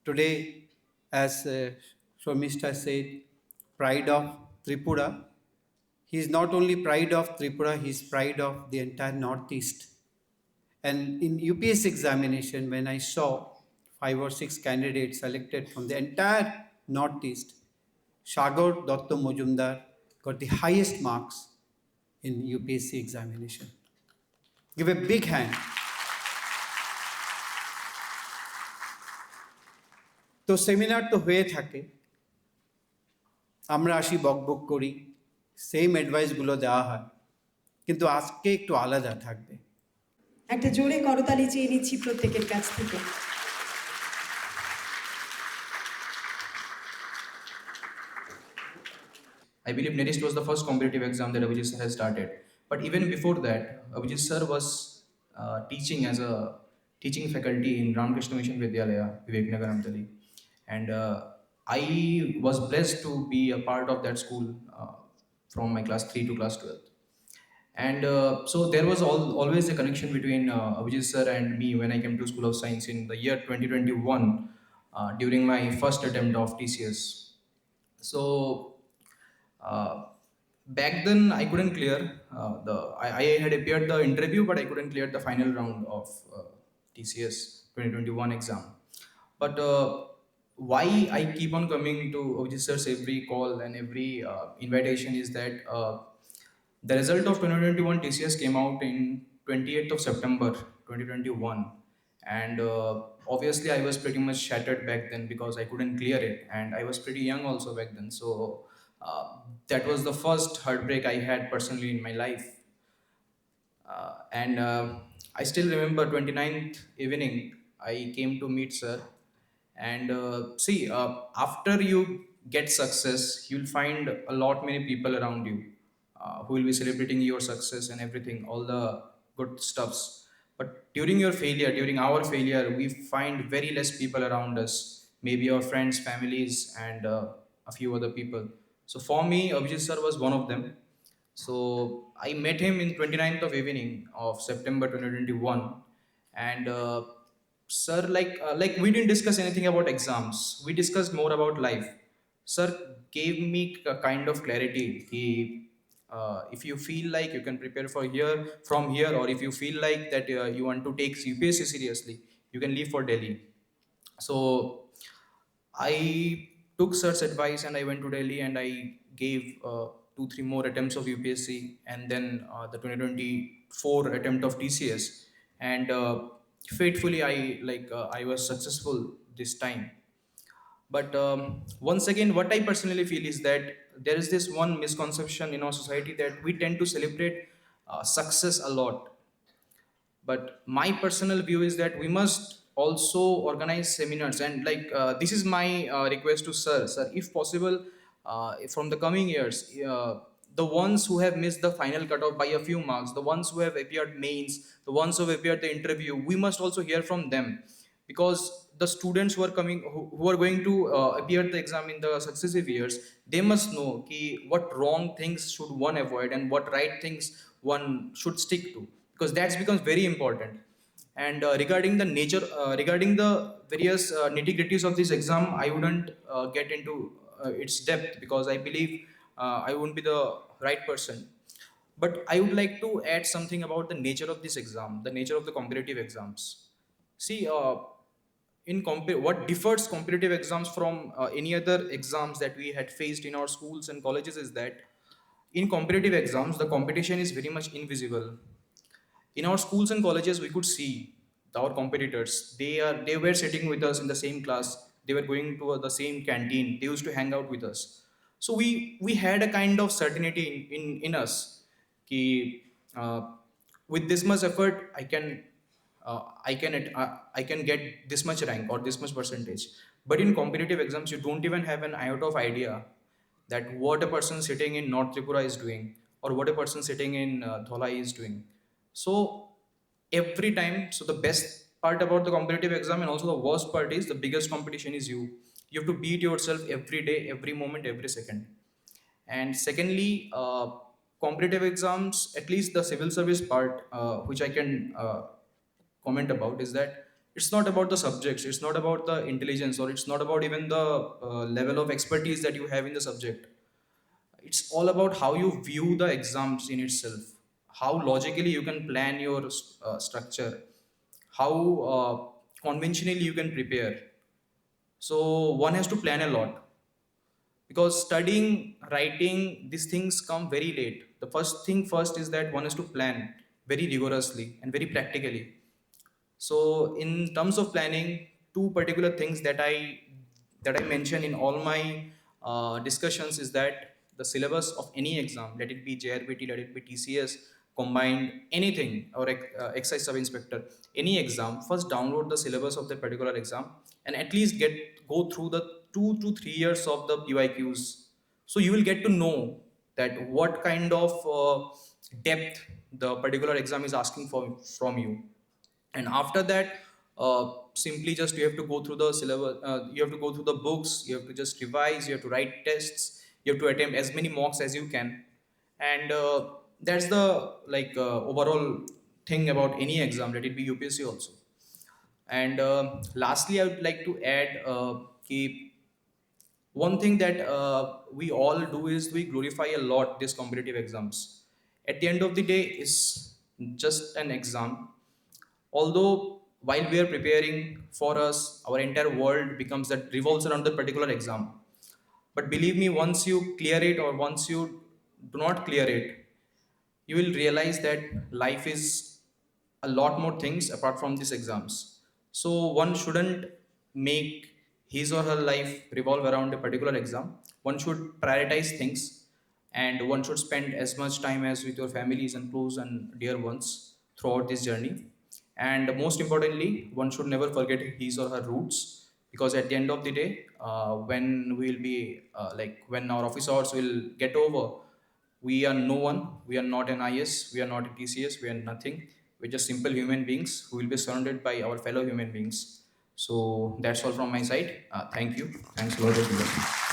Today, as Shomishta said, pride of Tripura. He is not only pride of Tripura, he is pride of the entire Northeast. And in UPSC examination, when I saw 5 or 6 candidates selected from the entire Northeast, Sagar Datta Majumdar got the highest marks in UPSC examination. Give a big hand. তো seminar তো হয়ে থাকে, আমরা আসি বকবক করি, same অ্যাডভাইসগুলো দেওয়া হয়, কিন্তু আজকে একটু আলাদা থাকবে। একটা জোরে করতালি চেয়ে নিচ্ছি প্রত্যেকের কাছ থেকে। I believe NERIST was the first competitive exam that Abhijit sir has started. But even before that, Abhijit sir was teaching as a teaching faculty in Ramakrishna Mission Vidyalaya, Vivekanagar, Amtali. And I was blessed to be a part of that school from my class 3 to class 12. And so there was always a connection between Abhijit sir and me when I came to School of Science in the year 2021 during my first attempt of TCS. So back then I couldn't clear I had appeared the interview, but I couldn't clear the final round of TCS 2021 exam. But why I keep on coming to Abhijit sir's every call and every invitation is that the result of 2021 TCS came out in 28th of September 2021, and obviously I was pretty much shattered back then because I couldn't clear it, and I was pretty young also back then. So that was the first heartbreak I had personally in my life. And I still remember 29th evening I came to meet sir, and see, after you get success, you'll find a lot many people around you who will be celebrating your success and everything, all the good stuffs. But during your failure, during our failure, we find very less people around us, maybe our friends, families, and a few other people. So for me, Abhijit sir was one of them. So I met him in 29th of evening of September 2021, and sir, like we didn't discuss anything about exams. We discussed more about life. Sir gave me a kind of clarity. If you feel like you can prepare for here from here, or if you feel like that you want to take UPSC seriously, you can leave for Delhi. So I took sir's advice and I went to Delhi and I gave 2-3 more attempts of UPSC, and then the 2024 attempt of TCS, and faithfully I was successful this time. But once again, what I personally feel is that there is this one misconception in our society that we tend to celebrate success a lot. But my personal view is that we must also organize seminars, and this is my request to sir, if possible, from the coming years, the ones who have missed the final cutoff by a few marks, the ones who have appeared mains, the ones who have appeared the interview, we must also hear from them, because the students who are coming, who are going to appear the exam in the successive years, they must know what wrong things should one avoid and what right things one should stick to, because that becomes very important. And regarding the various nitty gritties of this exam, I wouldn't get into its depth because I believe I won't be the right person. But I would like to add something about the nature of this exam, the nature of the competitive exams. See, what differs competitive exams from any other exams that we had faced in our schools and colleges is that in competitive exams, the competition is very much invisible. In our schools and colleges, we could see our competitors. They were sitting with us in the same class. They were going to the same canteen. They used to hang out with us. So we had a kind of certainty in us. Ki, with this much effort, I can get this much rank or this much percentage. But in competitive exams, you don't even have an iota of idea that what a person sitting in North Tripura is doing, or what a person sitting in Dholai is doing. So every time, so the best part about the competitive exam and also the worst part is the biggest competition is you. You have to beat yourself every day, every moment, every second. And secondly, competitive exams, at least the civil service part, which I can comment about, is that it's not about the subjects, it's not about the intelligence, or it's not about even the level of expertise that you have in the subject. It's all about how you view the exams in itself, how logically you can plan your structure, how conventionally you can prepare. So one has to plan a lot, because studying, writing, these things come very late. The first thing first is that one has to plan very rigorously and very practically. So in terms of planning, two particular things that I mention in all my discussions is that the syllabus of any exam, let it be JRBT, let it be TCS, combined, anything, or excise sub inspector, any exam, first download the syllabus of that particular exam, and at least go through the 2 to 3 years of the PYQs. So you will get to know that what kind of depth the particular exam is asking for from you. And after that, simply just you have to go through the syllabus, you have to go through the books, you have to just revise, you have to write tests, you have to attempt as many mocks as you can. And that's the overall thing about any exam, let it be UPSC also. And lastly, I would like to add one thing that we all do is we glorify a lot these competitive exams. At the end of the day, is just an exam. Although while we are preparing, for us, our entire world becomes that revolves around the particular exam. But believe me, once you clear it, or once you do not clear it, you will realize that life is a lot more things apart from these exams. So one shouldn't make his or her life revolve around a particular exam. One should prioritize things, and one should spend as much time as with your families and close and dear ones throughout this journey. And most importantly, one should never forget his or her roots, because at the end of the day, when we'll be when our office hours will get over, we are no one. We are not an IS. We are not a TCS. We are nothing. We're just simple human beings who will be surrounded by our fellow human beings. So that's all from my side. Thank you. Thanks a lot, everyone.